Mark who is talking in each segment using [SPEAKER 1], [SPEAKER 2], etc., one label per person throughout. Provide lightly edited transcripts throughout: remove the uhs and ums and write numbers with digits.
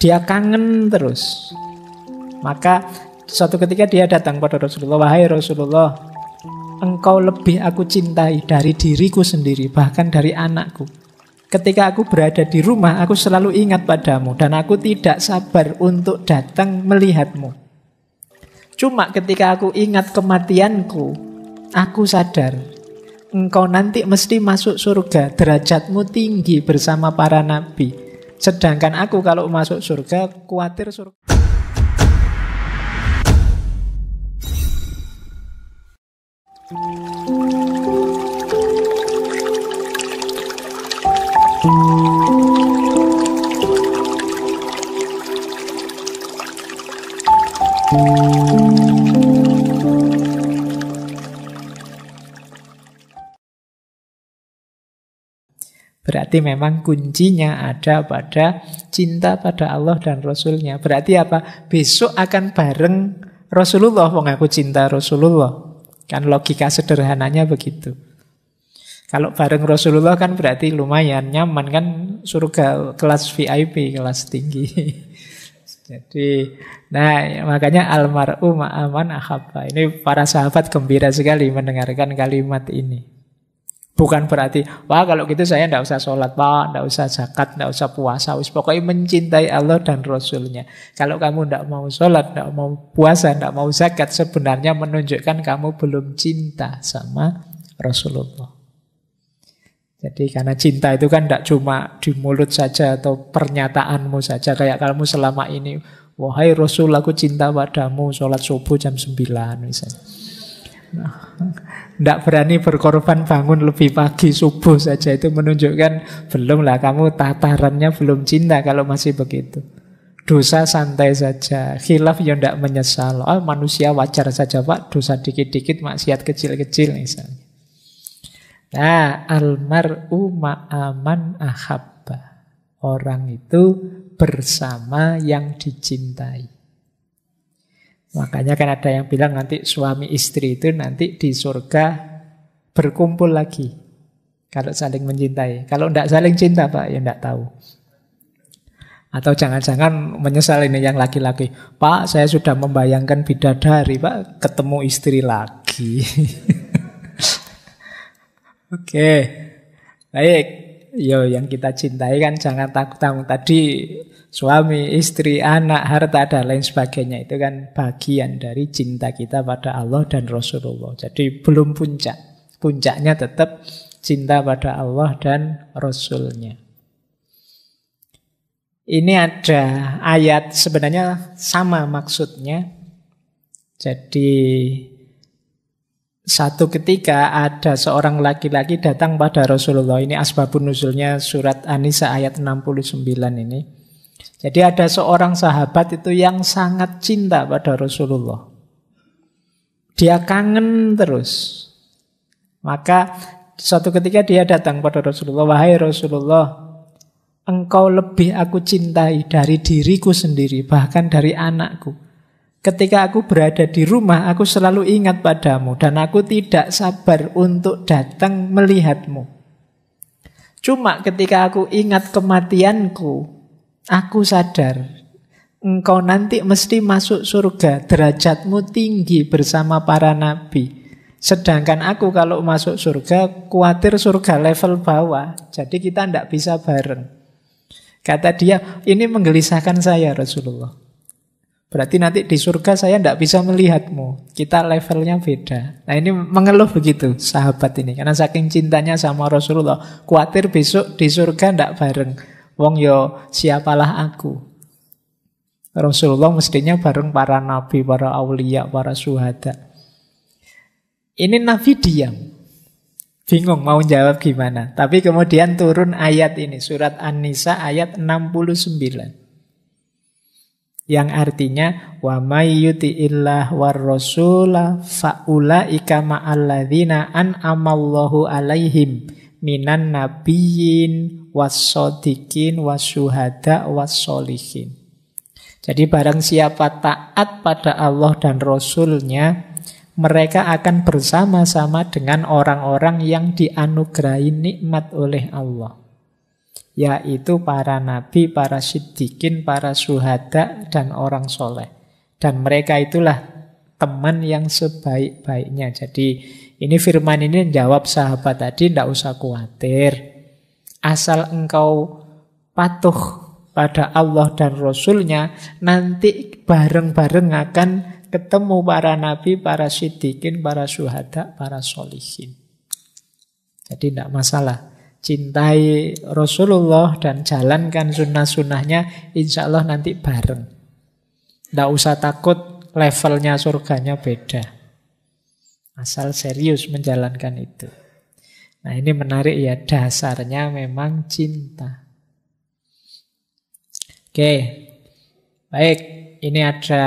[SPEAKER 1] Dia kangen terus. Maka suatu ketika dia datang pada Rasulullah, "Wahai Rasulullah, engkau lebih aku cintai dari diriku sendiri, bahkan dari anakku. Ketika aku berada di rumah, aku selalu ingat padamu, dan aku tidak sabar untuk datang melihatmu. Cuma ketika aku ingat kematianku, aku sadar engkau nanti mesti masuk surga, derajatmu tinggi bersama para nabi. Sedangkan aku kalau masuk surga, khawatir surga." Berarti memang kuncinya ada pada cinta pada Allah dan Rasulnya. Berarti apa? Besok akan bareng Rasulullah, wong aku cinta Rasulullah. Kan logika sederhananya begitu. Kalau bareng Rasulullah kan berarti lumayan nyaman kan, surga kelas VIP, kelas tinggi. Jadi, nah makanya almar'u ma'aman ahabba. Ini para sahabat gembira sekali mendengarkan kalimat ini. Bukan berarti, wah kalau gitu saya tidak usah sholat, pak, tidak usah zakat, tidak usah puasa. Pokoknya mencintai Allah dan Rasulnya. Kalau kamu tidak mau sholat, tidak mau puasa, tidak mau zakat, sebenarnya menunjukkan kamu belum cinta sama Rasulullah. Jadi karena cinta itu kan tidak cuma di mulut saja atau pernyataanmu saja. Kayak kamu selama ini, wahai Rasul aku cinta padamu, sholat subuh jam 9 misalnya. Tidak berani berkorban bangun lebih pagi subuh saja, itu menunjukkan belumlah, kamu tatarannya belum cinta kalau masih begitu. Dosa santai saja, khilaf ya tidak menyesal. Oh, manusia wajar saja pak, dosa dikit-dikit, maksiat kecil-kecil misalnya. Nah, almar'u ma'aman ahabba. Orang itu bersama yang dicintai. Makanya kan ada yang bilang nanti suami istri itu nanti di surga berkumpul lagi kalau saling mencintai. Kalau tidak saling cinta pak, ya tidak tahu. Atau jangan-jangan menyesal ini yang laki-laki. Pak, saya sudah membayangkan bidadari pak, ketemu istri lagi. Oke, baik. Yo, yang kita cintai kan jangan takut-takut. Tadi suami, istri, anak, harta, dan lain sebagainya. Itu kan bagian dari cinta kita pada Allah dan Rasulullah. Jadi belum puncak. Puncaknya tetap cinta pada Allah dan Rasulnya. Ini ada ayat sebenarnya sama maksudnya. Jadi satu ketika ada seorang laki-laki datang pada Rasulullah. Ini asbabun nuzulnya surat An-Nisa ayat 69 ini. Jadi ada seorang sahabat itu yang sangat cinta pada Rasulullah. Dia kangen terus. Maka suatu ketika dia datang pada Rasulullah, "Wahai Rasulullah, engkau lebih aku cintai dari diriku sendiri, bahkan dari anakku. Ketika aku berada di rumah, aku selalu ingat padamu, dan aku tidak sabar untuk datang melihatmu. Cuma ketika aku ingat kematianku, aku sadar engkau nanti mesti masuk surga, derajatmu tinggi bersama para nabi. Sedangkan aku kalau masuk surga, khawatir surga level bawah. Jadi kita tidak bisa bareng." Kata dia, ini menggelisahkan saya Rasulullah. Berarti nanti di surga saya tidak bisa melihatmu. Kita levelnya beda. Nah ini mengeluh begitu sahabat ini. Karena saking cintanya sama Rasulullah. Khawatir besok di surga tidak bareng. Wong yo siapalah aku. Rasulullah mestinya bareng para nabi, para aulia, para syuhada. Ini nabi diam. Bingung mau jawab gimana. Tapi kemudian turun ayat ini. Surat An-Nisa ayat 69. Yang artinya wa may yuti'illah war rasula fa ulaika ma'alladzina an'amallahu alaihim minan nabiyyin was-shodiqin wasyuhada was-sholihin. Jadi barang siapa taat pada Allah dan Rasulnya, mereka akan bersama-sama dengan orang-orang yang dianugerahi nikmat oleh Allah. yaitu para nabi, para siddiqin, para syuhada, dan orang soleh. Dan mereka itulah teman yang sebaik-baiknya. Jadi ini firman ini menjawab sahabat tadi, tidak usah khawatir. Asal engkau patuh pada Allah dan Rasulnya, nanti bareng-bareng akan ketemu para nabi, para siddiqin, para syuhada, para sholihin. Jadi tidak masalah. Cintai Rasulullah dan jalankan sunnah-sunnahnya, insya Allah nanti bareng. Tidak usah takut levelnya surganya beda. Asal serius menjalankan itu. Nah ini menarik ya, dasarnya memang cinta. Oke, baik. Ini ada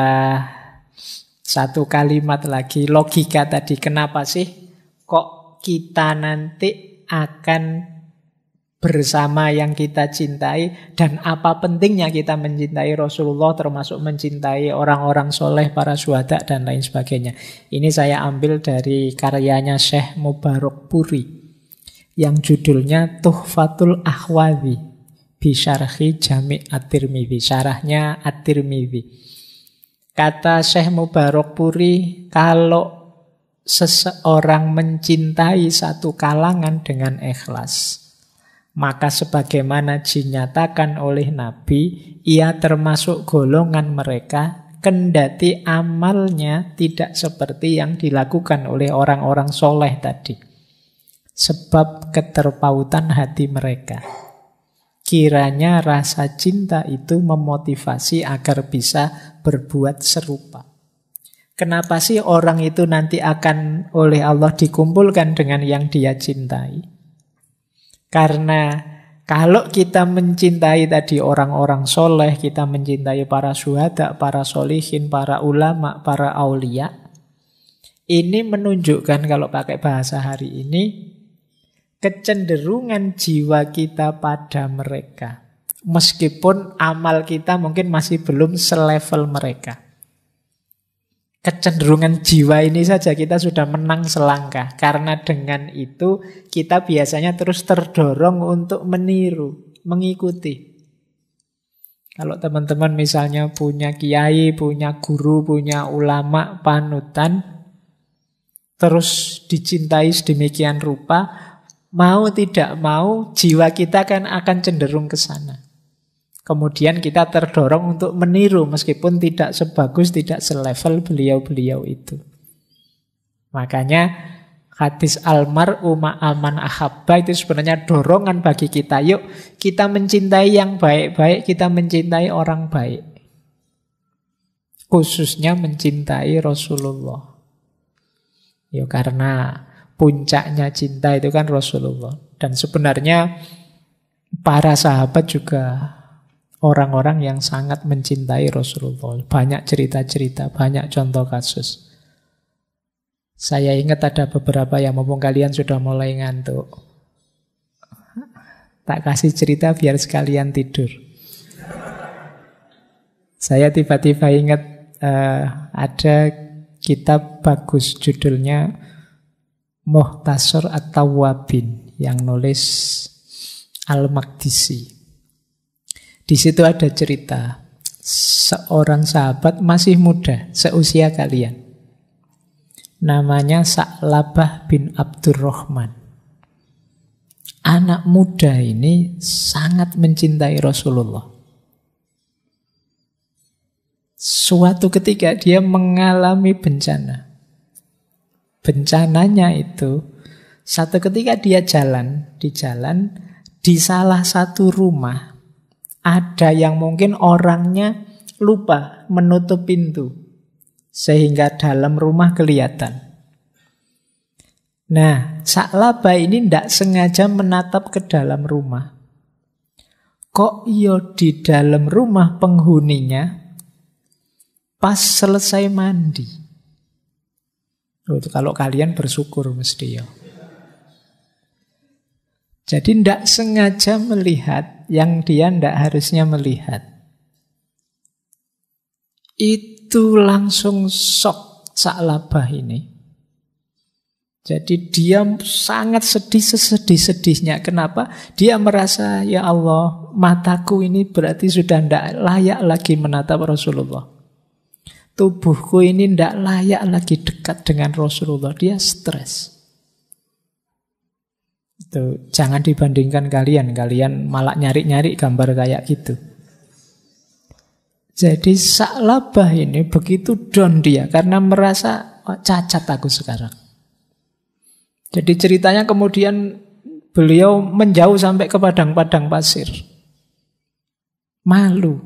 [SPEAKER 1] satu kalimat lagi, logika tadi. Kenapa sih kok kita nanti akan bersama yang kita cintai, dan apa pentingnya kita mencintai Rasulullah, termasuk mencintai orang-orang soleh, para syuhada, dan lain sebagainya. Ini saya ambil dari karyanya Syekh Mubarakpuri yang judulnya Tuhfatul Ahwadhi Bisyarhi Jami' At-Tirmidzi, syarahnya At-Tirmidzi. Kata Syekh Mubarakpuri, kalau seseorang mencintai satu kalangan dengan ikhlas, maka sebagaimana dinyatakan oleh Nabi, ia termasuk golongan mereka, kendati amalnya tidak seperti yang dilakukan oleh orang-orang soleh tadi. Sebab keterpautan hati mereka. Kiranya rasa cinta itu memotivasi agar bisa berbuat serupa. Kenapa sih orang itu nanti akan oleh Allah dikumpulkan dengan yang dia cintai? Karena kalau kita mencintai tadi orang-orang soleh, kita mencintai para syuhada, para solihin, para ulama, para aulia, ini menunjukkan, kalau pakai bahasa hari ini, kecenderungan jiwa kita pada mereka. Meskipun amal kita mungkin masih belum selevel mereka. Kecenderungan jiwa ini saja kita sudah menang selangkah. Karena dengan itu kita biasanya terus terdorong untuk meniru, mengikuti. Kalau teman-teman misalnya punya kiai, punya guru, punya ulama, panutan, terus dicintai sedemikian rupa, mau tidak mau jiwa kita kan akan cenderung ke sana. Kemudian kita terdorong untuk meniru meskipun tidak sebagus, tidak selevel beliau-beliau itu. Makanya hadis almar'u ma'aman ahabba itu sebenarnya dorongan bagi kita. Yuk kita mencintai yang baik-baik, kita mencintai orang baik. Khususnya mencintai Rasulullah. Ya karena puncaknya cinta itu kan Rasulullah. Dan sebenarnya para sahabat juga orang-orang yang sangat mencintai Rasulullah. Banyak cerita-cerita, banyak contoh kasus. Saya ingat ada beberapa yang mumpung kalian sudah mulai ngantuk, tak kasih cerita biar sekalian tidur. Saya tiba-tiba ingat ada kitab bagus judulnya Mukhtasar At-Tawwabin yang nulis Al-Maqdisi. Di situ ada cerita seorang sahabat masih muda, seusia kalian. Namanya Sa'labah bin Abdurrahman. Anak muda ini sangat mencintai Rasulullah. Suatu ketika dia mengalami bencana. Bencananya itu, satu ketika dia jalan di salah satu rumah, ada yang mungkin orangnya lupa menutup pintu, sehingga dalam rumah kelihatan. Nah, Sa'labah ini tidak sengaja menatap ke dalam rumah. Kok iyo di dalam rumah penghuninya pas selesai mandi. Itu kalau kalian bersyukur mesti ya. Jadi tidak sengaja melihat yang dia tidak harusnya melihat. Itu langsung shock Sa'labah ini. Jadi dia sangat sedih sesedih-sedihnya. Kenapa? Dia merasa, ya Allah, mataku ini berarti sudah tidak layak lagi menatap Rasulullah. Tubuhku ini tidak layak lagi dekat dengan Rasulullah. Dia stres. Itu, jangan dibandingkan kalian. Kalian malah nyari-nyari gambar kayak gitu. Jadi Sa'labah ini begitu down dia karena merasa cacat aku sekarang. Jadi ceritanya kemudian beliau menjauh sampai ke padang-padang pasir. Malu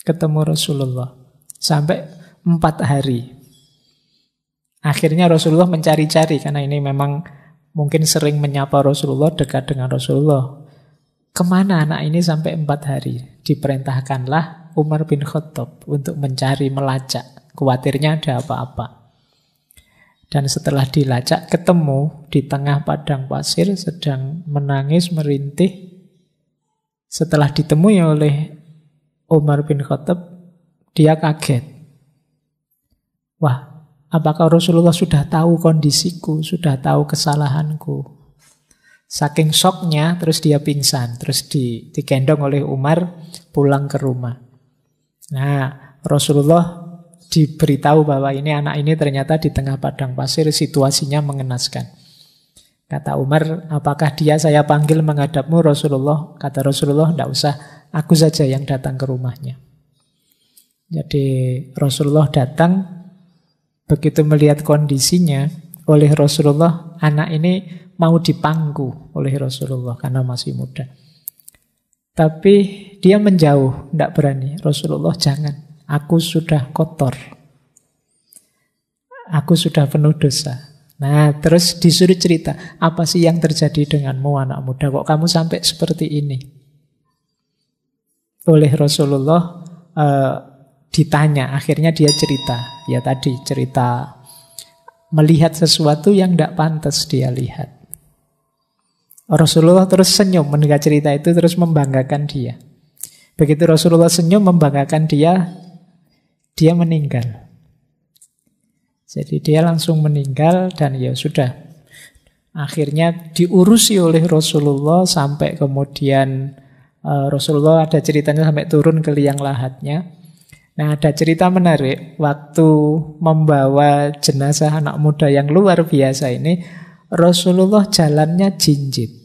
[SPEAKER 1] ketemu Rasulullah. Sampai 4 hari. Akhirnya Rasulullah mencari-cari. Karena ini memang mungkin sering menyapa Rasulullah, dekat dengan Rasulullah. Kemana anak ini sampai 4 hari? Diperintahkanlah Umar bin Khattab untuk mencari, melacak. Khawatirnya ada apa-apa. Dan setelah dilacak, ketemu di tengah padang pasir, sedang menangis, merintih. Setelah ditemui oleh Umar bin Khattab, dia kaget. Wah, apakah Rasulullah sudah tahu kondisiku, sudah tahu kesalahanku? Saking syoknya, terus dia pingsan. Terus digendong oleh Umar pulang ke rumah. Nah, Rasulullah diberitahu bahwa ini anak ini ternyata di tengah padang pasir, situasinya mengenaskan. Kata Umar, apakah dia saya panggil menghadapmu Rasulullah? Kata Rasulullah, tidak usah, aku saja yang datang ke rumahnya. Jadi Rasulullah datang, begitu melihat kondisinya oleh Rasulullah, anak ini mau dipangku oleh Rasulullah karena masih muda. Tapi dia menjauh, tidak berani. Rasulullah, jangan. Aku sudah kotor. Aku sudah penuh dosa. Nah, terus disuruh cerita, apa sih yang terjadi denganmu anak muda? Kok kamu sampai seperti ini? Oleh Rasulullah ditanya, akhirnya dia cerita. Ya tadi, cerita melihat sesuatu yang tidak pantas dia lihat. Rasulullah terus senyum mendengar cerita itu, terus membanggakan dia. Begitu Rasulullah senyum membanggakan dia meninggal. Jadi dia langsung meninggal dan ya sudah. Akhirnya diurusi oleh Rasulullah sampai kemudian Rasulullah ada ceritanya sampai turun ke liang lahatnya. Nah, ada cerita menarik. Waktu membawa jenazah anak muda yang luar biasa ini, Rasulullah jalannya jinjit.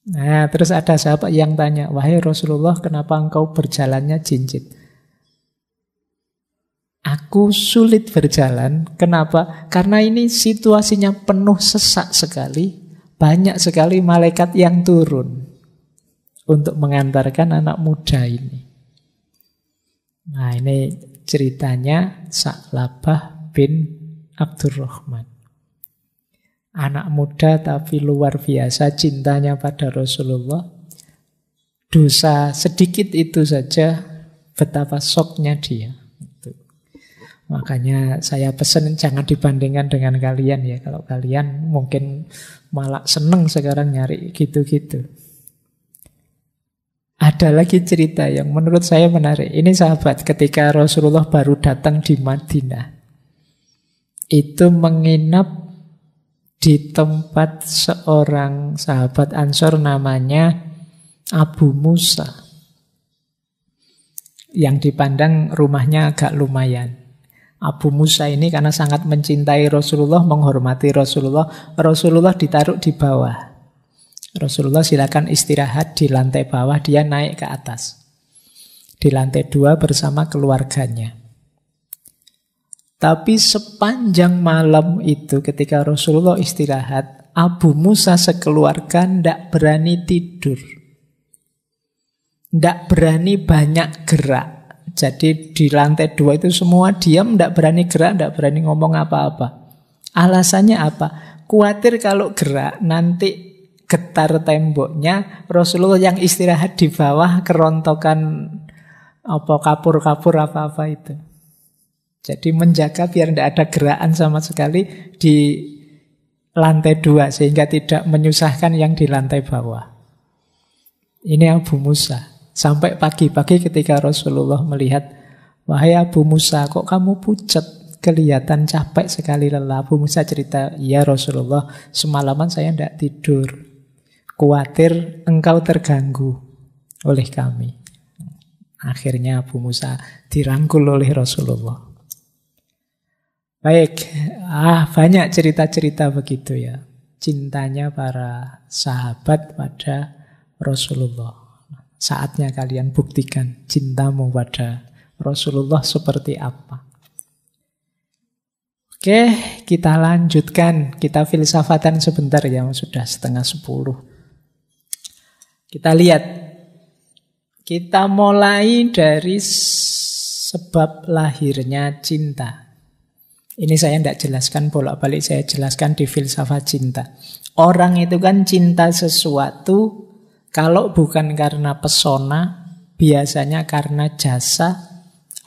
[SPEAKER 1] Nah, terus ada sahabat yang tanya, wahai Rasulullah, kenapa engkau berjalannya jinjit? Aku sulit berjalan. Kenapa? Karena ini situasinya penuh sesak sekali. Banyak sekali malaikat yang turun untuk mengantarkan anak muda ini. Nah, ini ceritanya Sa'labah bin Abdurrahman. Anak muda tapi luar biasa cintanya pada Rasulullah. Dosa sedikit itu saja, betapa syoknya dia. Makanya saya pesan jangan dibandingkan dengan kalian ya. Kalau kalian mungkin malah seneng sekarang nyari gitu-gitu. Ada lagi cerita yang menurut saya menarik. Ini sahabat ketika Rasulullah baru datang di Madinah. Itu menginap di tempat seorang sahabat Ansor namanya Abu Musa. Yang dipandang rumahnya agak lumayan. Abu Musa ini karena sangat mencintai Rasulullah, menghormati Rasulullah, Rasulullah ditaruh di bawah. Rasulullah silakan istirahat di lantai bawah, dia naik ke atas. Di lantai 2 bersama keluarganya. Tapi sepanjang malam itu ketika Rasulullah istirahat, Abu Musa sekeluarga tidak berani tidur. Tidak berani banyak gerak. Jadi di lantai 2 itu semua diam, tidak berani gerak, tidak berani ngomong apa-apa. Alasannya apa? Khawatir kalau gerak nanti getar temboknya, Rasulullah yang istirahat di bawah kerontokan apa kapur-kapur apa-apa itu. Jadi menjaga biar tidak ada gerakan sama sekali di lantai 2 sehingga tidak menyusahkan yang di lantai bawah. Ini Abu Musa. Sampai pagi-pagi ketika Rasulullah melihat, wahai Abu Musa, kok kamu pucat? kelihatan capek sekali, lelah. Abu Musa cerita, "Ya Rasulullah, semalaman saya tidak tidur. Khawatir engkau terganggu oleh kami." Akhirnya Abu Musa dirangkul oleh Rasulullah. Baik, banyak cerita-cerita begitu ya. Cintanya para sahabat pada Rasulullah. Saatnya kalian buktikan cintamu pada Rasulullah seperti apa. Oke, kita lanjutkan. Kita filsafatan sebentar ya, sudah 9:30. Kita lihat. Kita mulai dari sebab lahirnya cinta. Ini saya tidak jelaskan bolak-balik, saya jelaskan di filsafat cinta. Orang itu kan cinta sesuatu, kalau bukan karena pesona, biasanya karena jasa,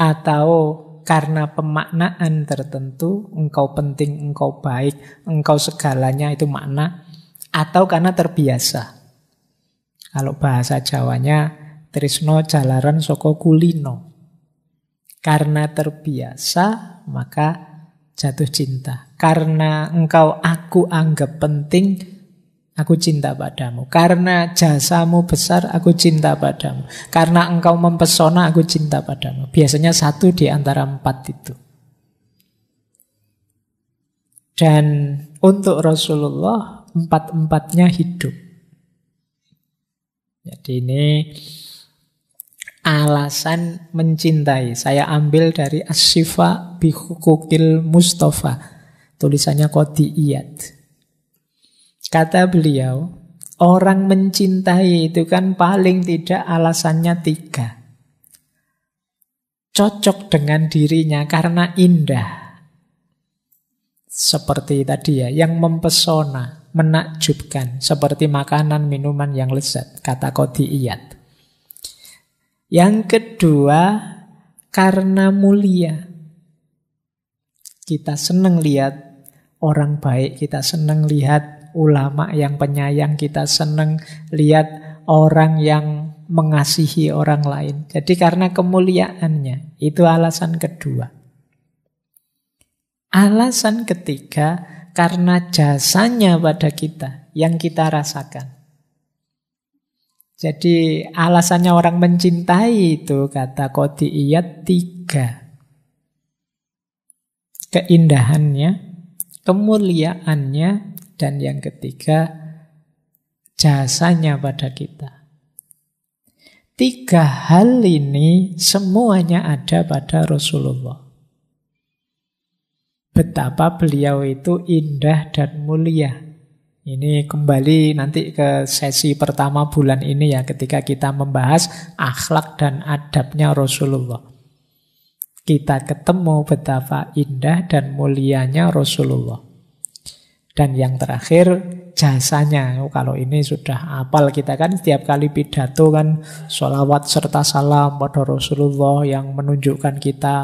[SPEAKER 1] atau karena pemaknaan tertentu, engkau penting, engkau baik, engkau segalanya itu makna, atau karena terbiasa. Kalau bahasa Jawanya, tresno jalaran saka kulino. Karena terbiasa, maka jatuh cinta. Karena engkau aku anggap penting, aku cinta padamu. Karena jasamu besar, aku cinta padamu. Karena engkau mempesona, aku cinta padamu. Biasanya satu di antara 4 itu. Dan untuk Rasulullah, 4-4-nya hidup. Jadi ini alasan mencintai. Saya ambil dari As-Syifa bi Hukukil Mustafa, tulisannya Qodiyat. Kata beliau, orang mencintai itu kan paling tidak alasannya 3. Cocok dengan dirinya karena indah. Seperti tadi ya, yang mempesona, menakjubkan, seperti makanan, minuman yang lezat, kata Qodiyat. Yang kedua, karena mulia. Kita senang lihat orang baik, kita senang lihat ulama yang penyayang, kita senang lihat orang yang mengasihi orang lain. Jadi karena kemuliaannya, itu alasan kedua. Alasan ketiga, karena jasanya pada kita, yang kita rasakan. Jadi alasannya orang mencintai itu, kata Qodiyat, 3. Keindahannya, kemuliaannya, dan yang ketiga, jasanya pada kita. 3 hal ini semuanya ada pada Rasulullah. Betapa beliau itu indah dan mulia. Ini kembali nanti ke sesi pertama bulan ini ya, ketika kita membahas akhlak dan adabnya Rasulullah. Kita ketemu betapa indah dan mulianya Rasulullah. Dan yang terakhir, jasanya. Kalau ini sudah hafal kita kan, setiap kali pidato kan sholawat serta salam pada Rasulullah yang menunjukkan kita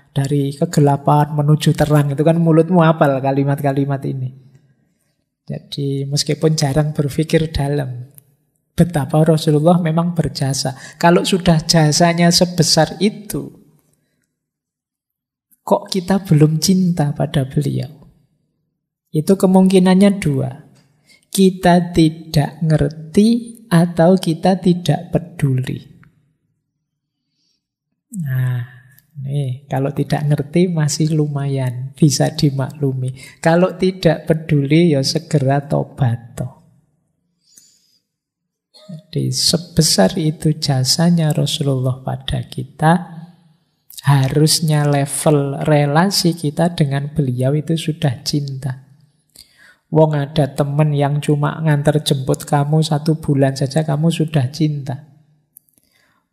[SPEAKER 1] dari kegelapan menuju terang. Itu kan mulutmu hafal kalimat-kalimat ini. Jadi meskipun jarang berpikir dalam, betapa Rasulullah memang berjasa. Kalau sudah jasanya sebesar itu, kok kita belum cinta pada beliau? Itu kemungkinannya 2. Kita tidak ngerti atau kita tidak peduli. Nah, nih, kalau tidak ngerti masih lumayan, bisa dimaklumi. Kalau tidak peduli, ya segera tobat. Jadi sebesar itu jasanya Rasulullah pada kita, harusnya level relasi kita dengan beliau itu sudah cinta. Wong ada temen yang cuma nganter jemput kamu 1 bulan saja, kamu sudah cinta.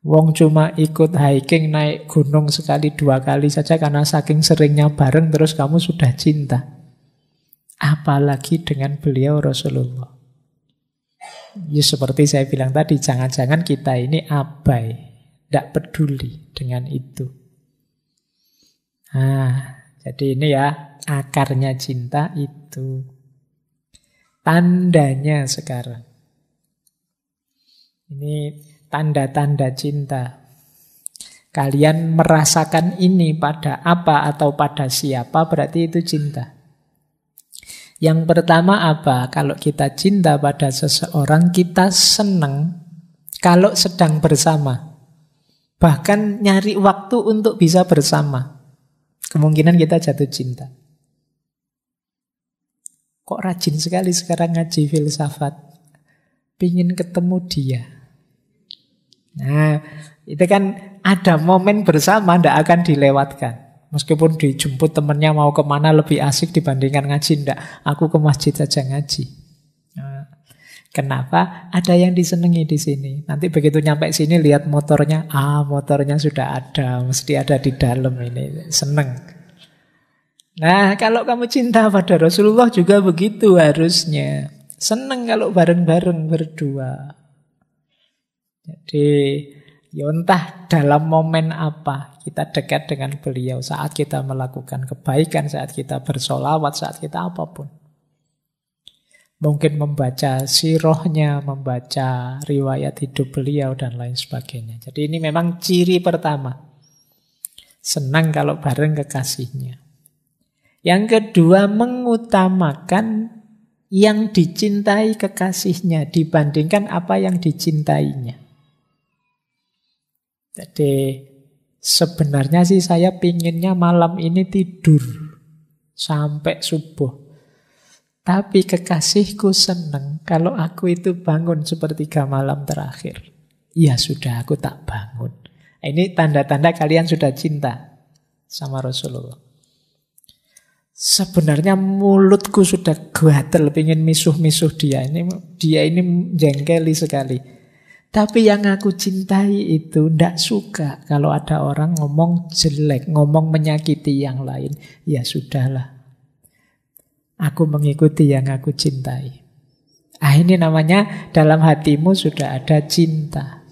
[SPEAKER 1] Wong cuma ikut hiking naik gunung sekali 2 kali saja karena saking seringnya bareng, terus kamu sudah cinta. Apalagi dengan beliau Rasulullah. Ya seperti saya bilang tadi, jangan-jangan kita ini abai, tidak peduli dengan itu. Nah, jadi ini ya akarnya cinta itu. Tandanya sekarang. Ini tanda-tanda cinta. Kalian merasakan ini pada apa atau pada siapa, berarti itu cinta. Yang pertama apa? Kalau kita cinta pada seseorang, kita senang kalau sedang bersama. Bahkan nyari waktu untuk bisa bersama. Kemungkinan kita jatuh cinta. Kok rajin sekali sekarang ngaji filsafat. Pingin ketemu dia. Nah, itu kan ada momen bersama, tidak akan dilewatkan. Meskipun dijemput temennya mau kemana lebih asik dibandingkan ngaji, tidak. Aku ke masjid saja ngaji. Nah, kenapa? Ada yang disenangi di sini. Nanti begitu nyampe sini lihat motornya, motornya sudah ada, mesti ada di dalam ini. Seneng. Nah, kalau kamu cinta pada Rasulullah juga begitu harusnya. Seneng kalau bareng-bareng berdua. Jadi, ya entah dalam momen apa kita dekat dengan beliau. Saat kita melakukan kebaikan, saat kita bersolawat, saat kita apapun. Mungkin membaca sirahnya, membaca riwayat hidup beliau, dan lain sebagainya. Jadi ini memang ciri pertama. Senang kalau bareng kekasihnya. Yang kedua, mengutamakan yang dicintai kekasihnya dibandingkan apa yang dicintainya. Jadi sebenarnya sih saya pinginnya malam ini tidur sampai subuh. Tapi kekasihku senang kalau aku itu bangun sepertiga malam terakhir. Ya sudah, aku tak bangun. Ini tanda-tanda kalian sudah cinta sama Rasulullah. Sebenarnya mulutku sudah gatel pengen misuh-misuh dia. Dia ini jengkeli sekali. Tapi yang aku cintai itu tidak suka kalau ada orang ngomong jelek, ngomong menyakiti yang lain. Ya sudahlah. Aku mengikuti yang aku cintai. Ini namanya dalam hatimu sudah ada cinta.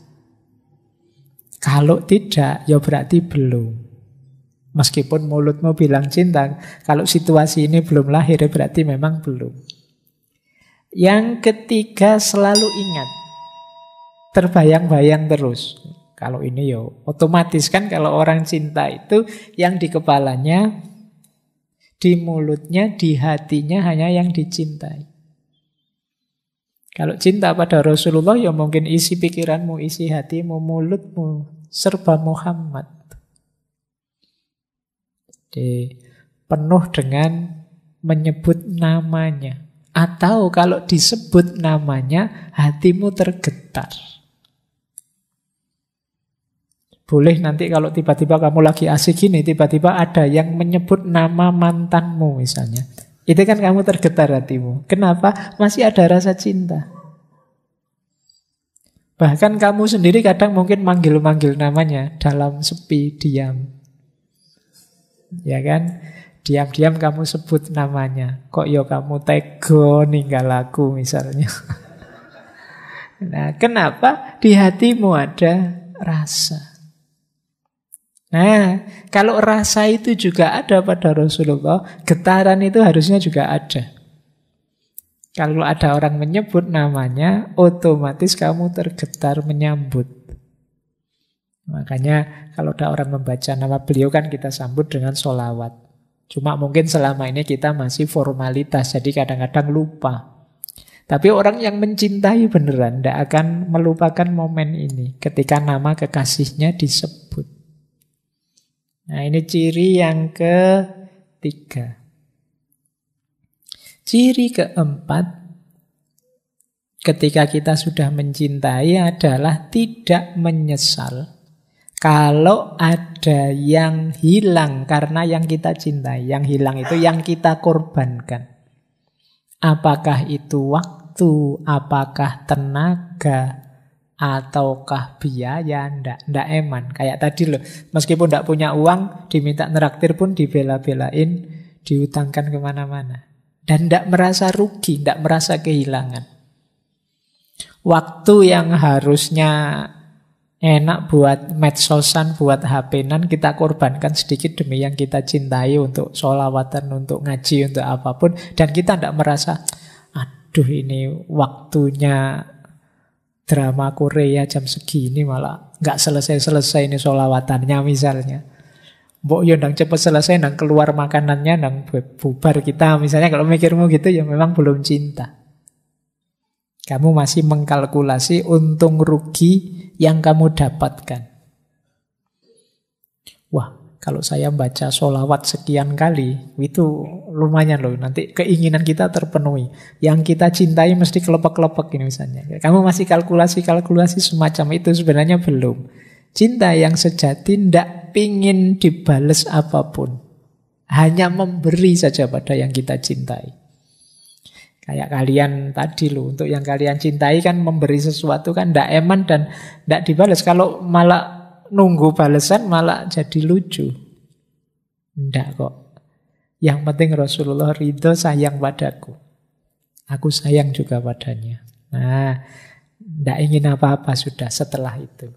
[SPEAKER 1] Kalau tidak, ya berarti belum. Meskipun mulutmu bilang cinta, kalau situasi ini belum lahir, ya berarti memang belum. Yang ketiga, selalu ingat. Terbayang-bayang terus. Kalau ini ya otomatis kan kalau orang cinta itu yang di kepalanya, di mulutnya, di hatinya hanya yang dicintai. Kalau cinta pada Rasulullah ya mungkin isi pikiranmu, isi hatimu, mulutmu serba Muhammad. Jadi penuh dengan menyebut namanya. Atau kalau disebut namanya hatimu tergetar. Boleh nanti kalau tiba-tiba kamu lagi asik gini, tiba-tiba ada yang menyebut nama mantanmu misalnya. Itu kan kamu tergetar hatimu. Kenapa? Masih ada rasa cinta. Bahkan kamu sendiri kadang mungkin manggil-manggil namanya dalam sepi, diam. Ya kan? Diam-diam kamu sebut namanya. Kok ya kamu tega ninggal aku misalnya. Nah, kenapa? Di hatimu ada rasa. Nah, kalau rasa itu juga ada pada Rasulullah, getaran itu harusnya juga ada. Kalau ada orang menyebut namanya, otomatis kamu tergetar menyambut. Makanya kalau ada orang membaca nama beliau kan kita sambut dengan sholawat. Cuma mungkin selama ini kita masih formalitas, jadi kadang-kadang lupa. Tapi orang yang mencintai beneran tidak akan melupakan momen ini ketika nama kekasihnya disebut. Nah, ini ciri yang ketiga. Ciri keempat, ketika kita sudah mencintai adalah tidak menyesal kalau ada yang hilang karena yang kita cintai. Yang hilang itu yang kita korbankan. Apakah itu waktu, apakah tenaga, ataukah biaya? Ndak eman. Kayak tadi loh, meskipun ndak punya uang, diminta neraktir pun dibela-belain, diutangkan kemana-mana. Dan ndak merasa rugi, ndak merasa kehilangan. Waktu yang harusnya enak buat medsosan, buat HP-nan, kita korbankan sedikit demi yang kita cintai, untuk sholawatan, untuk ngaji, untuk apapun. Dan kita ndak merasa, aduh ini waktunya drama Korea jam segini malah Nggak selesai-selesai ini solawatannya misalnya. Mbok yo ndang cepet selesai, ndang keluar makanannya, ndang bubar kita. Misalnya kalau mikirmu gitu ya memang belum cinta. Kamu masih mengkalkulasi untung rugi yang kamu dapatkan. Wah, kalau saya baca sholawat sekian kali, itu lumayan loh. Nanti keinginan kita terpenuhi. Yang kita cintai mesti kelepek-kelepek ini misalnya. Kamu masih kalkulasi-kalkulasi semacam itu, sebenarnya belum. Cinta yang sejati tidak pingin dibales apapun. Hanya memberi saja pada yang kita cintai. Kayak kalian tadi loh, untuk yang kalian cintai kan memberi sesuatu kan tidak eman dan tidak dibalas. Kalau malah nunggu balasan malah jadi lucu. Tidak kok. Yang penting Rasulullah ridho, sayang padaku. Aku sayang juga padanya. Nah, tidak ingin apa-apa sudah setelah itu.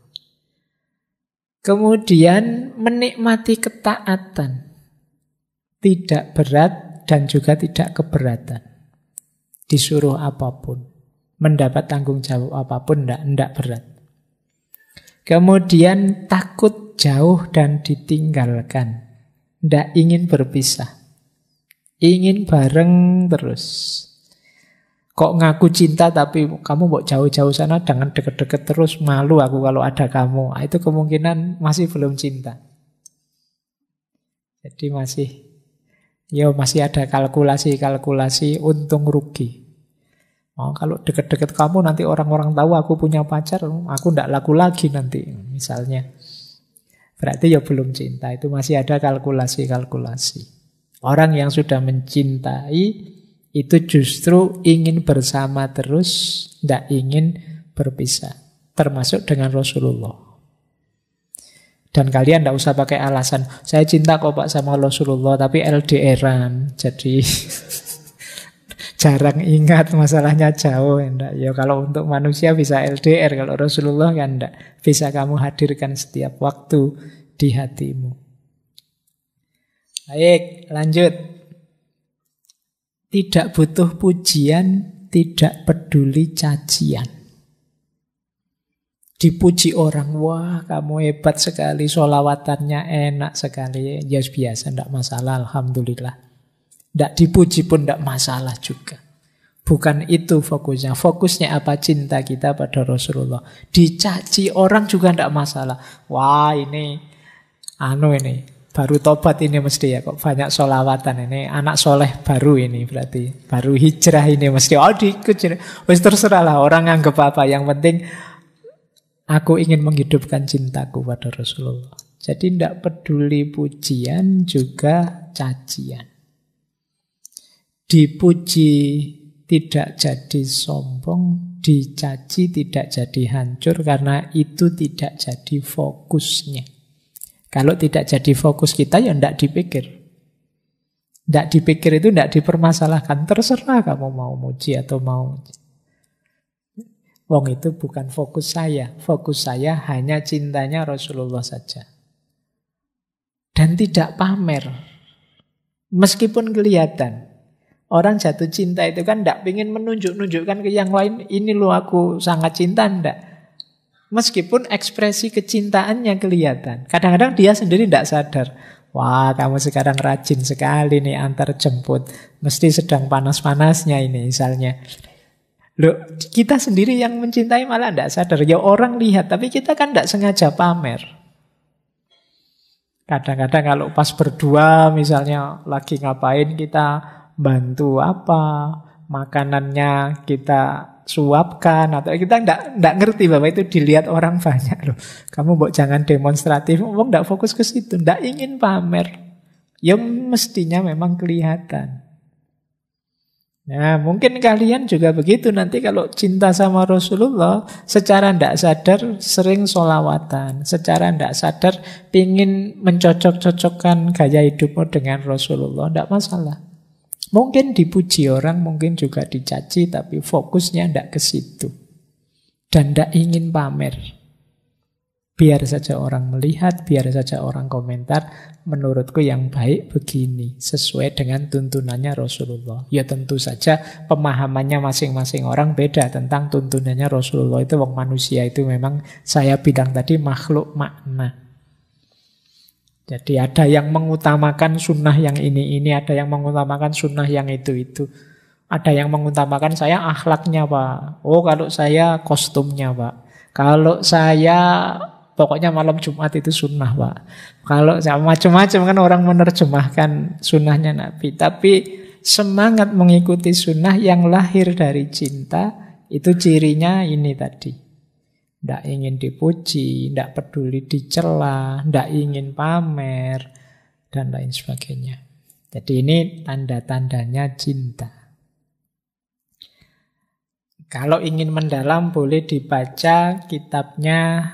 [SPEAKER 1] Kemudian menikmati ketaatan. Tidak berat dan juga tidak keberatan. Disuruh apapun, mendapat tanggung jawab apapun, tidak berat. Kemudian takut jauh dan ditinggalkan. Tidak ingin berpisah. Ingin bareng terus. Kok ngaku cinta tapi kamu mau jauh-jauh sana, jangan deket-deket terus, malu aku kalau ada kamu. Itu kemungkinan masih belum cinta. Jadi masih ada kalkulasi-kalkulasi untung rugi. Oh, kalau deket-deket kamu nanti orang-orang tahu aku punya pacar, aku ndak laku lagi nanti misalnya. Berarti ya belum cinta, itu masih ada kalkulasi-kalkulasi. Orang yang sudah mencintai itu justru ingin bersama terus, ndak ingin berpisah. Termasuk dengan Rasulullah. Dan kalian tidak usah pakai alasan, saya cinta kok Pak sama Rasulullah, tapi LDR-an. Jadi jarang ingat masalahnya jauh. Enggak. Ya kalau untuk manusia bisa LDR, kalau Rasulullah kan enggak. Bisa kamu hadirkan setiap waktu di hatimu. Baik, lanjut. Tidak butuh pujian, tidak peduli cacian. Dipuji orang, wah kamu hebat sekali, sholawatannya enak sekali. Ya biasa, tidak masalah, alhamdulillah. Tidak dipuji pun tidak masalah juga. Bukan itu fokusnya. Fokusnya apa? Cinta kita pada Rasulullah. Dicaci orang juga tidak masalah. Wah ini baru tobat ini mesti ya, kok banyak sholawatan ini. Anak soleh baru ini berarti. Baru hijrah ini mesti. Oh diikut. Wis terserah lah orang anggap apa. Yang penting aku ingin menghidupkan cintaku pada Rasulullah. Jadi tidak peduli pujian juga cacian. Dipuji tidak jadi sombong, dicaci tidak jadi hancur karena itu tidak jadi fokusnya. Kalau tidak jadi fokus kita ya tidak dipikir. Tidak dipikir itu tidak dipermasalahkan. Terserah kamu mau muji atau mau. Wong itu bukan fokus saya. Fokus saya hanya cintanya Rasulullah saja. Dan tidak pamer. Meskipun kelihatan. Orang jatuh cinta itu kan tidak ingin menunjukkan ke yang lain, ini loh aku sangat cinta, enggak. Meskipun ekspresi kecintaannya kelihatan. Kadang-kadang dia sendiri tidak sadar. Wah, kamu sekarang rajin sekali nih antar jemput. Mesti sedang panas-panasnya ini misalnya. Loh, kita sendiri yang mencintai malah tidak sadar. Ya orang lihat, tapi kita kan tidak sengaja pamer. Kadang-kadang kalau pas berdua misalnya lagi ngapain kita bantu apa, makanannya kita suapkan, atau kita tidak ngerti bahwa itu dilihat orang banyak loh. Kamu jangan demonstratif, kamu tidak fokus ke situ, tidak ingin pamer. Ya mestinya memang kelihatan. Nah mungkin kalian juga begitu nanti kalau cinta sama Rasulullah, secara tidak sadar sering sholawatan, secara tidak sadar pingin mencocok-cocokkan gaya hidupmu dengan Rasulullah, tidak masalah. Mungkin dipuji orang, mungkin juga dicaci, tapi fokusnya tidak ke situ. Dan tidak ingin pamer. Biar saja orang melihat, biar saja orang komentar. Menurutku yang baik begini, sesuai dengan tuntunannya Rasulullah. Ya tentu saja pemahamannya masing-masing orang beda tentang tuntunannya Rasulullah. Itu wong manusia itu memang saya bilang tadi makhluk makna. Jadi ada yang mengutamakan sunnah yang ini, ada yang mengutamakan sunnah yang itu. Ada yang mengutamakan saya akhlaknya Pak. Oh kalau saya kostumnya Pak. Kalau saya pokoknya malam Jumat itu sunnah Pak. Kalau saya macam-macam kan orang menerjemahkan sunnahnya Nabi. Tapi semangat mengikuti sunnah yang lahir dari cinta itu cirinya ini tadi. Tidak ingin dipuji, tidak peduli dicela, tidak ingin pamer, dan lain sebagainya. Jadi ini tanda-tandanya cinta. Kalau ingin mendalam boleh dibaca kitabnya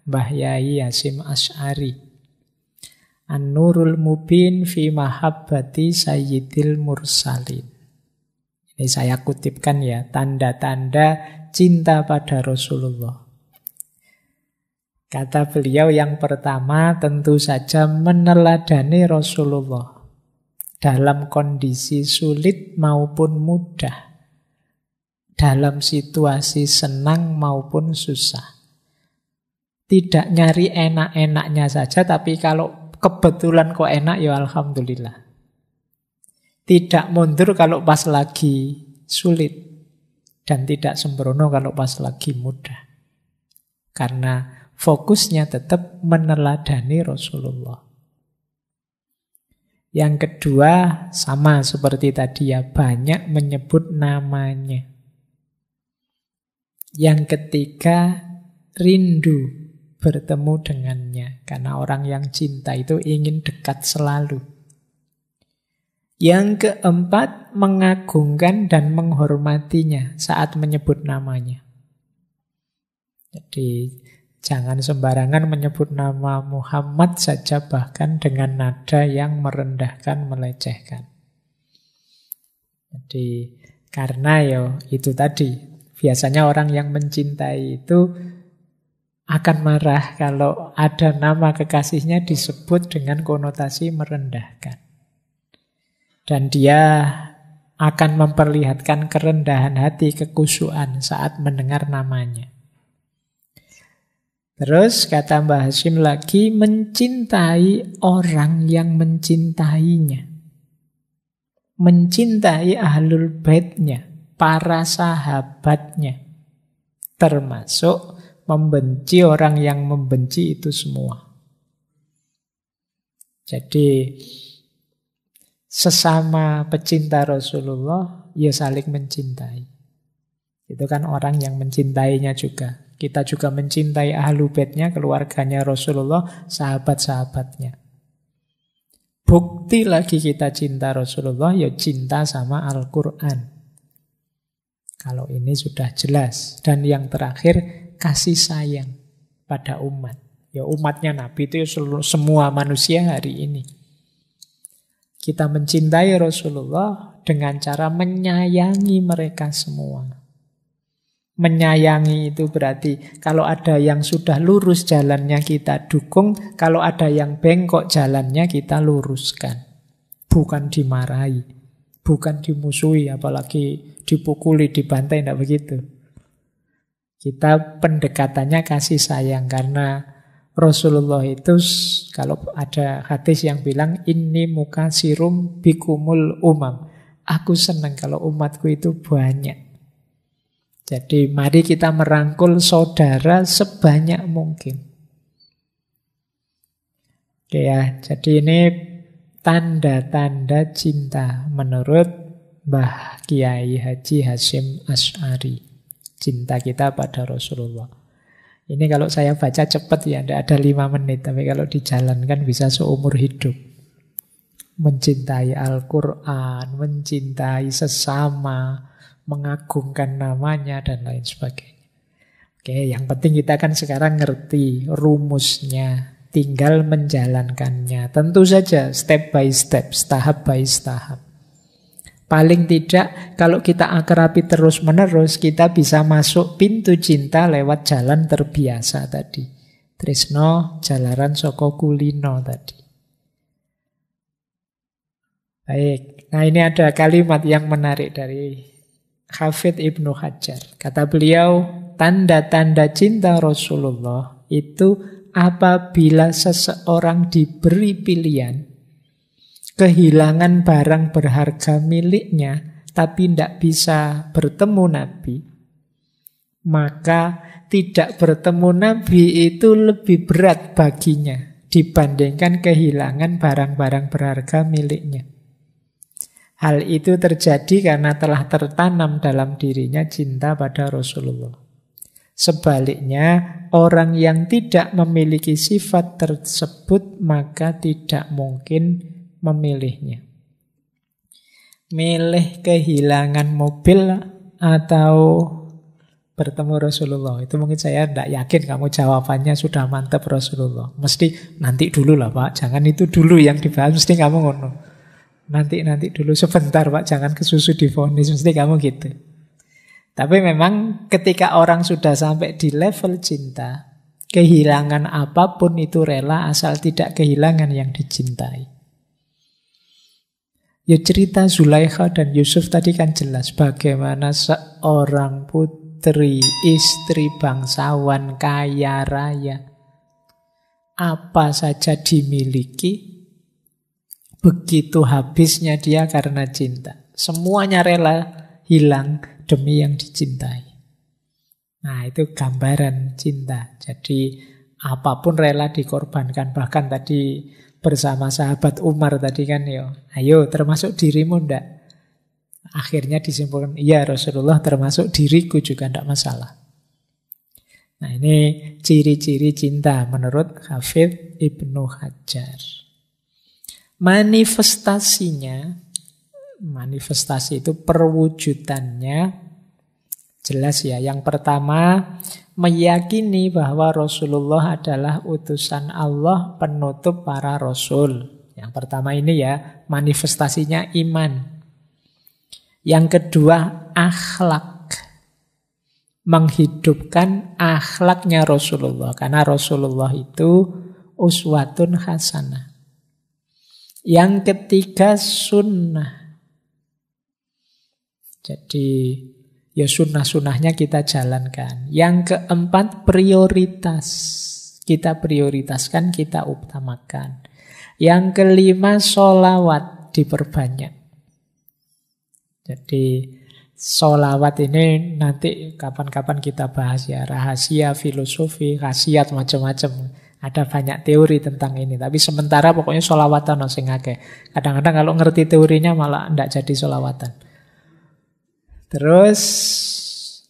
[SPEAKER 1] Mbah Yai Hasyim Asy'ari. An-Nurul Mubin fi Mahabbati Sayyidil Mursalin. Ini saya kutipkan ya, tanda-tanda cinta pada Rasulullah. Kata beliau yang pertama tentu saja meneladani Rasulullah dalam kondisi sulit maupun mudah. Dalam situasi senang maupun susah. Tidak nyari enak-enaknya saja, tapi kalau kebetulan kok enak, ya alhamdulillah. Tidak mundur kalau pas lagi sulit. Dan tidak sembrono kalau pas lagi mudah. Karena fokusnya tetap meneladani Rasulullah. Yang kedua, sama seperti tadi ya, banyak menyebut namanya. Yang ketiga, rindu bertemu dengannya. Karena orang yang cinta itu ingin dekat selalu. Yang keempat, mengagungkan dan menghormatinya saat menyebut namanya. Jadi, jangan sembarangan menyebut nama Muhammad saja, bahkan dengan nada yang merendahkan, melecehkan. Jadi, karena ya itu tadi. Biasanya orang yang mencintai itu akan marah kalau ada nama kekasihnya disebut dengan konotasi merendahkan. Dan dia akan memperlihatkan kerendahan hati, kekusyuan saat mendengar namanya. Terus kata Mbah Hasyim lagi, mencintai orang yang mencintainya. Mencintai ahlul baitnya. Para sahabatnya, termasuk membenci orang yang membenci itu semua. Jadi sesama pecinta Rasulullah ya saling mencintai. Itu kan orang yang mencintainya juga. Kita juga mencintai ahlu baitnya, keluarganya Rasulullah, sahabat-sahabatnya. Bukti lagi kita cinta Rasulullah ya cinta sama Al-Quran. Kalau ini sudah jelas. Dan yang terakhir, kasih sayang pada umat. Ya umatnya Nabi itu semua manusia hari ini. Kita mencintai Rasulullah dengan cara menyayangi mereka semua. Menyayangi itu berarti kalau ada yang sudah lurus jalannya kita dukung, kalau ada yang bengkok jalannya kita luruskan. Bukan dimarahi, bukan dimusuhi, apalagi dipukuli, dibantai, tidak begitu. Kita pendekatannya kasih sayang karena Rasulullah itu kalau ada hadis yang bilang inni mukasirum bikumul umam. Aku senang kalau umatku itu banyak. Jadi mari kita merangkul saudara sebanyak mungkin. Oke ya, jadi ini tanda-tanda cinta menurut Mbah Kiai Haji Hasyim Asy'ari. Cinta kita pada Rasulullah. Ini kalau saya baca cepat ya, tidak ada 5 menit. Tapi kalau dijalankan bisa seumur hidup. Mencintai Al-Quran, mencintai sesama, mengagungkan namanya, dan lain sebagainya. Oke, yang penting kita kan sekarang ngerti rumusnya. Tinggal menjalankannya. Tentu saja step by step, tahap by tahap. Paling tidak kalau kita akrabi terus-menerus, kita bisa masuk pintu cinta lewat jalan terbiasa tadi. Tresno jalaran saka kulino tadi. Baik, nah ini ada kalimat yang menarik dari Hafidz Ibnu Hajar. Kata beliau, tanda-tanda cinta Rasulullah itu apabila seseorang diberi pilihan, kehilangan barang berharga miliknya, tapi tidak bisa bertemu Nabi, maka tidak bertemu Nabi itu lebih berat baginya dibandingkan kehilangan barang-barang berharga miliknya. Hal itu terjadi karena telah tertanam dalam dirinya cinta pada Rasulullah. Sebaliknya, orang yang tidak memiliki sifat tersebut maka tidak mungkin memilihnya. Milih kehilangan mobil atau bertemu Rasulullah, itu mungkin saya tidak yakin kamu jawabannya sudah mantap Rasulullah. Mesti nanti dulu lah Pak, jangan itu dulu yang dibahas, mesti kamu ngono. Nanti dulu sebentar Pak, jangan kesusu divonis, mesti kamu gitu. Tapi memang ketika orang sudah sampai di level cinta, kehilangan apapun itu rela asal tidak kehilangan yang dicintai. Ya cerita Zulaikha dan Yusuf tadi kan jelas bagaimana seorang putri, istri bangsawan kaya raya, apa saja dimiliki, begitu habisnya dia karena cinta. Semuanya rela hilang demi yang dicintai. Nah, itu gambaran cinta. Jadi apapun rela dikorbankan. Bahkan tadi bersama sahabat Umar tadi kan, ayo termasuk dirimu ndak? Akhirnya disimpulkan, iya Rasulullah termasuk diriku juga ndak masalah. Nah, ini ciri-ciri cinta menurut Hafidz Ibnu Hajar. Manifestasi itu perwujudannya jelas ya. Yang pertama, meyakini bahwa Rasulullah adalah utusan Allah, penutup para rasul. Yang pertama ini ya, manifestasinya iman. Yang kedua, akhlak. Menghidupkan akhlaknya Rasulullah. Karena Rasulullah itu uswatun hasanah. Yang ketiga, sunnah. Jadi ya sunnah-sunnahnya kita jalankan. Yang keempat, prioritas. Kita prioritaskan, kita utamakan. Yang kelima, sholawat diperbanyak. Jadi sholawat ini nanti kapan-kapan kita bahas ya. Rahasia, filosofi, khasiat, macam-macam. Ada banyak teori tentang ini. Tapi sementara pokoknya sholawatan sing akeh. Kadang-kadang kalau ngerti teorinya malah ndak jadi sholawatan. Terus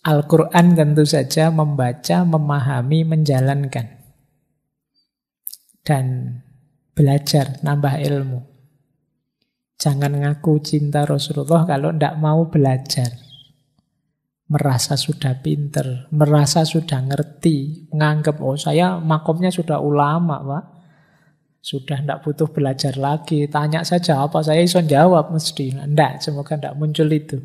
[SPEAKER 1] Al-Quran tentu saja membaca, memahami, menjalankan. Dan belajar, nambah ilmu. Jangan ngaku cinta Rasulullah kalau ndak mau belajar. Merasa sudah pinter, merasa sudah ngerti, menganggap, saya makomnya sudah ulama Pak. Sudah ndak butuh belajar lagi, tanya saja apa saya iso jawab mesti. Ndak, semoga ndak muncul itu.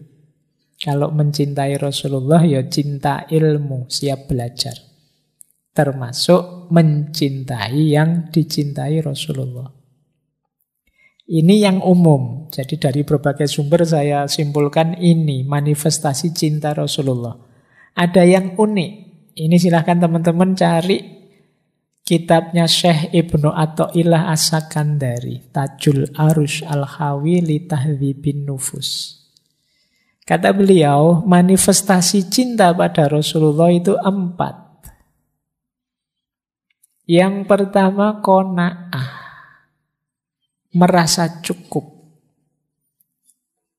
[SPEAKER 1] Kalau mencintai Rasulullah ya cinta ilmu, siap belajar. Termasuk mencintai yang dicintai Rasulullah. Ini yang umum. Jadi dari berbagai sumber saya simpulkan ini manifestasi cinta Rasulullah. Ada yang unik. Ini silahkan teman-teman cari kitabnya Syekh Ibnu Athaillah As-Sakandari, Tajul Arush Al-Hawi li Tahdhibin Nufus. Kata beliau, manifestasi cinta pada Rasulullah itu 4. Yang pertama, qanaah. Merasa cukup.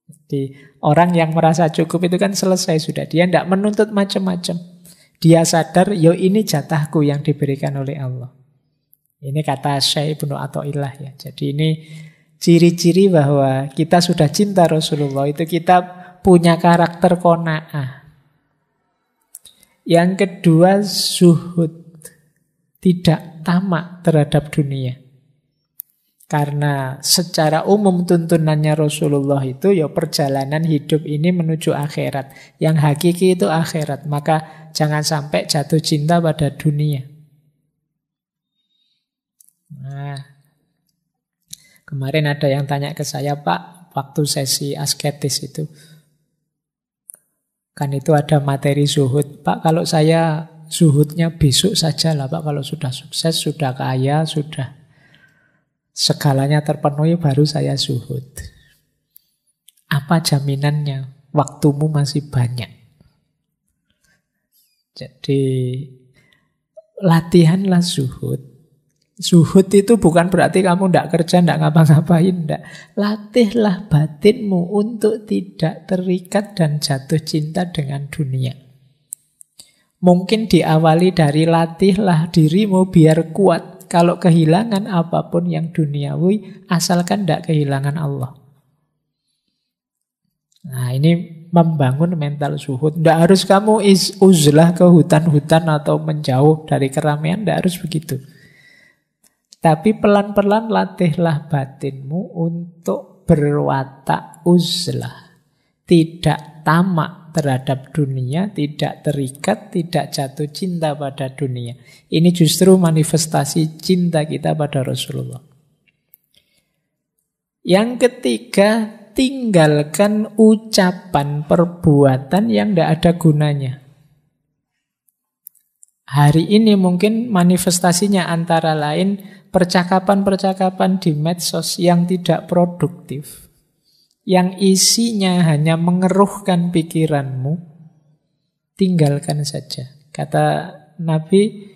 [SPEAKER 1] Jadi orang yang merasa cukup itu kan selesai sudah. Dia tidak menuntut macam-macam. Dia sadar, ini jatahku yang diberikan oleh Allah. Ini kata Syekh Ibnu Athaillah ya. Jadi ini ciri-ciri bahwa kita sudah cinta Rasulullah itu kita punya karakter qanaah. Yang kedua, zuhud. Tidak tamak terhadap dunia. Karena secara umum tuntunannya Rasulullah itu ya perjalanan hidup ini menuju akhirat. Yang hakiki itu akhirat. Maka jangan sampai jatuh cinta pada dunia. Nah, kemarin ada yang tanya ke saya, Pak, waktu sesi asketis itu, kan itu ada materi zuhud. Pak, kalau saya zuhudnya besok saja lah, Pak, kalau sudah sukses, sudah kaya, sudah segalanya terpenuhi, baru saya zuhud. Apa jaminannya? Waktumu masih banyak. Jadi, latihanlah zuhud. Zuhud itu bukan berarti kamu tidak kerja, tidak ngapa-ngapain, tidak. Latihlah batinmu untuk tidak terikat dan jatuh cinta dengan dunia. Mungkin diawali dari latihlah dirimu biar kuat. Kalau kehilangan apapun yang duniawi, asalkan tidak kehilangan Allah. Nah, ini membangun mental zuhud. Tidak harus kamu uzlah ke hutan-hutan atau menjauh dari keramaian, tidak harus begitu. Tapi pelan-pelan latihlah batinmu untuk berwatak uzlah. Tidak tamak terhadap dunia, tidak terikat, tidak jatuh cinta pada dunia. Ini justru manifestasi cinta kita pada Rasulullah. Yang ketiga, tinggalkan ucapan perbuatan yang tidak ada gunanya. Hari ini mungkin manifestasinya antara lain percakapan-percakapan di medsos yang tidak produktif, yang isinya hanya mengeruhkan pikiranmu, tinggalkan saja. Kata Nabi,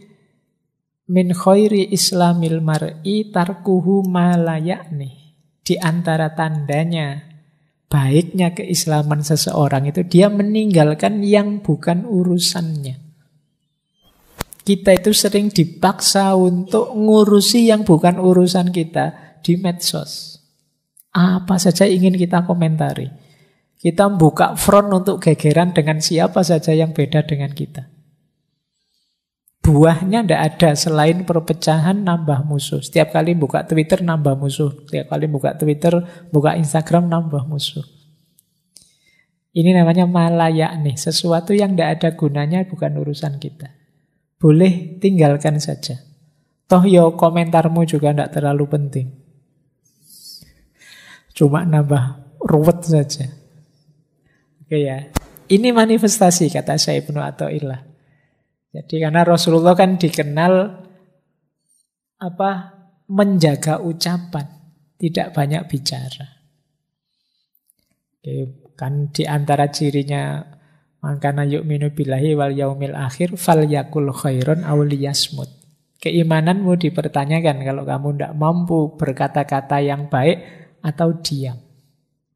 [SPEAKER 1] min khairi islamil mar'i tarkuhu ma la ya'ni. Di antara tandanya baiknya keislaman seseorang itu dia meninggalkan yang bukan urusannya. Kita itu sering dipaksa untuk ngurusi yang bukan urusan kita di medsos. Apa saja ingin kita komentari. Kita buka front untuk gegeran dengan siapa saja yang beda dengan kita. Buahnya tidak ada selain perpecahan, nambah musuh. Setiap kali buka Twitter, nambah musuh. Setiap kali buka Twitter, buka Instagram, nambah musuh. Ini namanya malayak nih. Sesuatu yang tidak ada gunanya bukan urusan kita. Boleh tinggalkan saja. Toh yo komentarmu juga tidak terlalu penting. Cuma nambah ruwet saja. Oke ya. Ini manifestasi kata Syekh Ibnu Athaillah. Jadi karena Rasulullah kan dikenal menjaga ucapan, tidak banyak bicara. Oke, kan di antara cirinya mangkana yu'minu billahi wal yaumil akhir falyakul khairon aw liyasmut. Keimananmu dipertanyakan kalau kamu tidak mampu berkata-kata yang baik atau diam.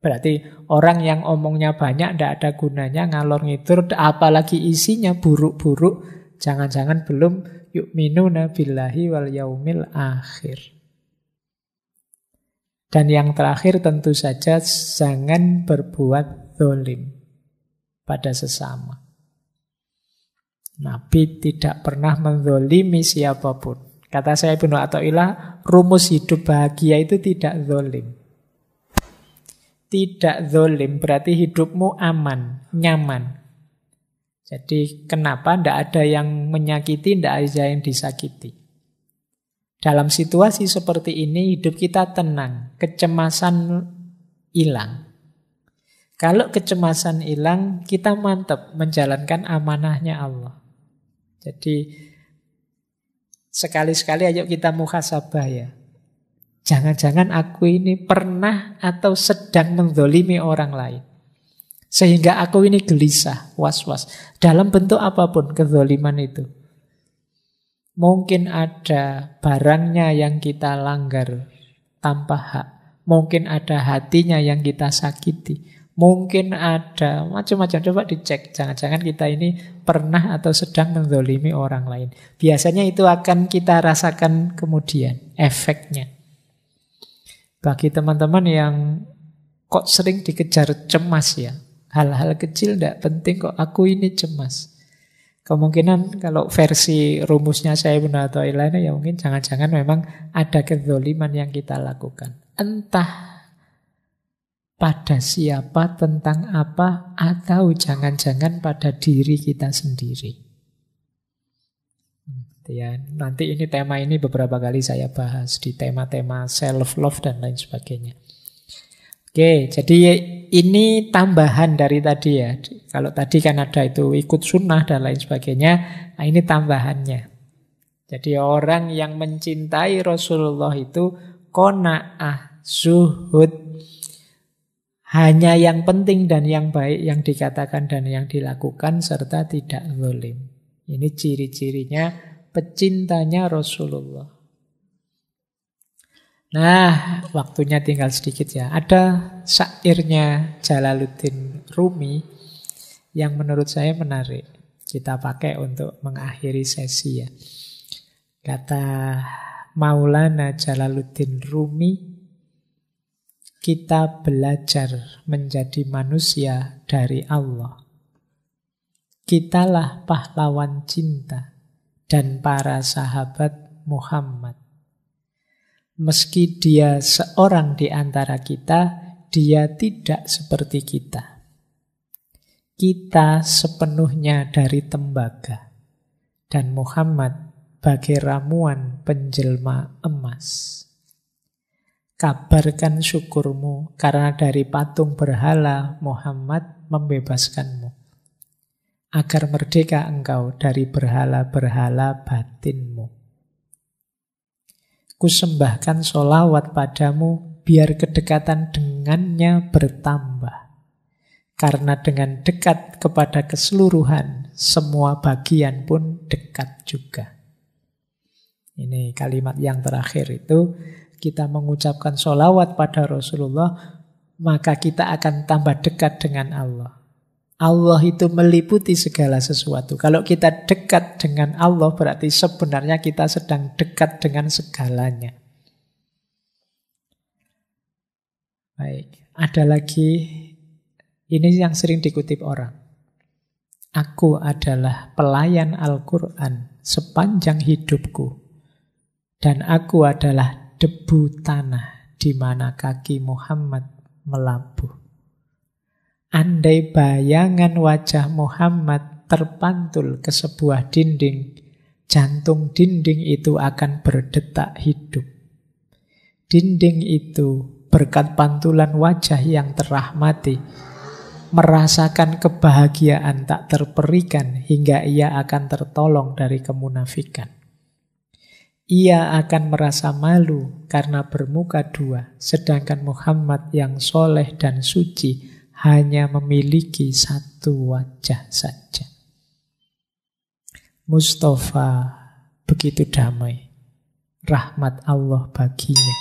[SPEAKER 1] Berarti orang yang omongnya banyak tidak ada gunanya, ngalor ngidur, apalagi isinya buruk-buruk, jangan-jangan belum yu'minuna billahi wal yaumil akhir. Dan yang terakhir tentu saja jangan berbuat zalim pada sesama. Nabi tidak pernah menzalimi siapapun. Kata saya Ibnu Athaillah, rumus hidup bahagia itu tidak zalim. Tidak zalim berarti hidupmu aman, nyaman. Jadi kenapa tidak ada yang menyakiti, tidak ada yang disakiti. Dalam situasi seperti ini hidup kita tenang, kecemasan hilang. Kalau kecemasan hilang, kita mantap menjalankan amanahnya Allah. Jadi sekali-sekali ayo kita muhasabah ya. Jangan-jangan aku ini pernah atau sedang menzalimi orang lain. Sehingga aku ini gelisah, was-was. Dalam bentuk apapun kezaliman itu. Mungkin ada barangnya yang kita langgar tanpa hak. Mungkin ada hatinya yang kita sakiti. Mungkin ada macam-macam. Coba dicek. Jangan-jangan kita ini pernah atau sedang menzalimi orang lain. Biasanya itu akan kita rasakan kemudian. Efeknya. Bagi teman-teman yang kok sering dikejar cemas ya. Hal-hal kecil tidak penting kok. Aku ini cemas. Kemungkinan kalau versi rumusnya saya benar atau lainnya ya mungkin jangan-jangan memang ada kezaliman yang kita lakukan. Entah pada siapa, tentang apa, atau jangan-jangan pada diri kita sendiri. Ya, nanti ini tema ini beberapa kali saya bahas di tema-tema self-love dan lain sebagainya. Oke, jadi ini tambahan dari tadi ya. Kalau tadi kan ada itu ikut sunnah dan lain sebagainya, nah ini tambahannya. Jadi orang yang mencintai Rasulullah itu qanaah, zuhud, hanya yang penting dan yang baik yang dikatakan dan yang dilakukan serta tidak zalim. Ini ciri-cirinya pecintanya Rasulullah. Nah, waktunya tinggal sedikit ya. Ada syairnya Jalaluddin Rumi yang menurut saya menarik. Kita pakai untuk mengakhiri sesi ya. Kata Maulana Jalaluddin Rumi, kita belajar menjadi manusia dari Allah. Kitalah pahlawan cinta dan para sahabat Muhammad. Meski dia seorang di antara kita, dia tidak seperti kita. Kita sepenuhnya dari tembaga, dan Muhammad bagai ramuan penjelma emas. Kabarkan syukurmu karena dari patung berhala Muhammad membebaskanmu. Agar merdeka engkau dari berhala-berhala batinmu. Kusembahkan sholawat padamu, biar kedekatan dengannya bertambah. Karena dengan dekat kepada keseluruhan, semua bagian pun dekat juga. Ini kalimat yang terakhir itu, kita mengucapkan sholawat pada Rasulullah, maka kita akan tambah dekat dengan Allah. Allah itu meliputi segala sesuatu. Kalau kita dekat dengan Allah, berarti sebenarnya kita sedang dekat dengan segalanya. Baik, ada lagi. Ini yang sering dikutip orang. Aku adalah pelayan Al-Quran sepanjang hidupku. Dan aku adalah debu tanah di mana kaki Muhammad melabuh. Andai bayangan wajah Muhammad terpantul ke sebuah dinding, jantung dinding itu akan berdetak hidup. Dinding itu berkat pantulan wajah yang terrahmati, merasakan kebahagiaan tak terperikan hingga ia akan tertolong dari kemunafikan. Ia akan merasa malu karena bermuka dua, sedangkan Muhammad yang soleh dan suci hanya memiliki satu wajah saja. Mustafa begitu damai, rahmat Allah baginya.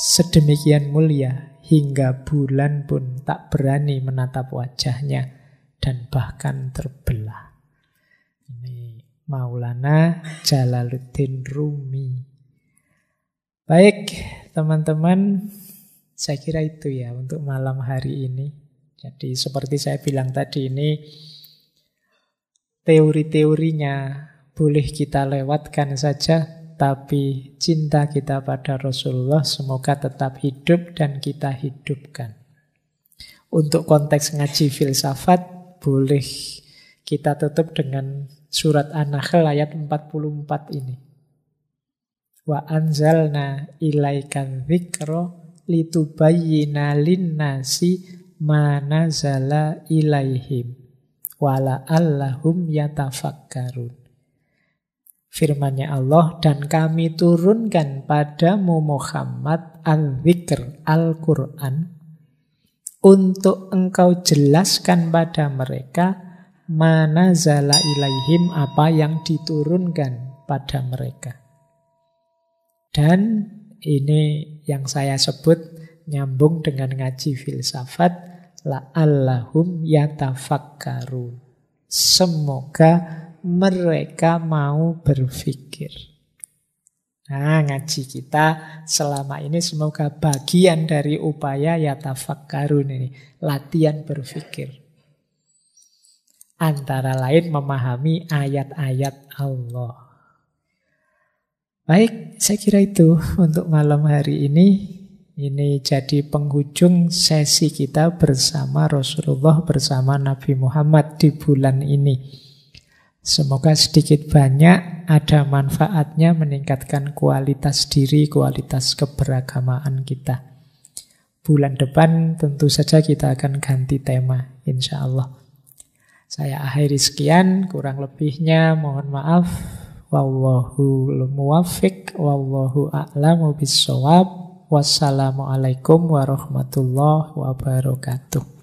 [SPEAKER 1] Sedemikian mulia hingga bulan pun tak berani menatap wajahnya dan bahkan terbelah. Ini Maulana Jalaluddin Rumi. Baik, teman-teman, saya kira itu ya untuk malam hari ini. Jadi seperti saya bilang tadi, ini teori-teorinya boleh kita lewatkan saja, tapi cinta kita pada Rasulullah semoga tetap hidup dan kita hidupkan. Untuk konteks ngaji filsafat, boleh kita tutup dengan surat An-Nahl ayat 44 ini. Wa anzalna ilaikan dzikra litubayyina linnasi ma nazala ilaihim wala allahum yatafakkarun. Firman-Nya Allah, dan kami turunkan padamu Muhammad al-dzikr, Al-Quran, untuk engkau jelaskan pada mereka ma nazala ilaihim, apa yang diturunkan pada mereka. Dan ini yang saya sebut nyambung dengan ngaji filsafat, la'allahum yatafakkarun. Semoga mereka mau berpikir. Nah, ngaji kita selama ini semoga bagian dari upaya yatafakkarun ini, latihan berpikir. Antara lain memahami ayat-ayat Allah. Baik, saya kira itu untuk malam hari ini. Ini jadi penghujung sesi kita bersama Rasulullah, bersama Nabi Muhammad di bulan ini. Semoga sedikit banyak ada manfaatnya meningkatkan kualitas diri, kualitas keberagamaan kita. Bulan depan tentu saja kita akan ganti tema, insya Allah. Saya akhiri sekian, kurang lebihnya mohon maaf. Wallahu muwaffiq, wallahu a'lamu bissawab. Wassalamualaikum warahmatullahi wabarakatuh.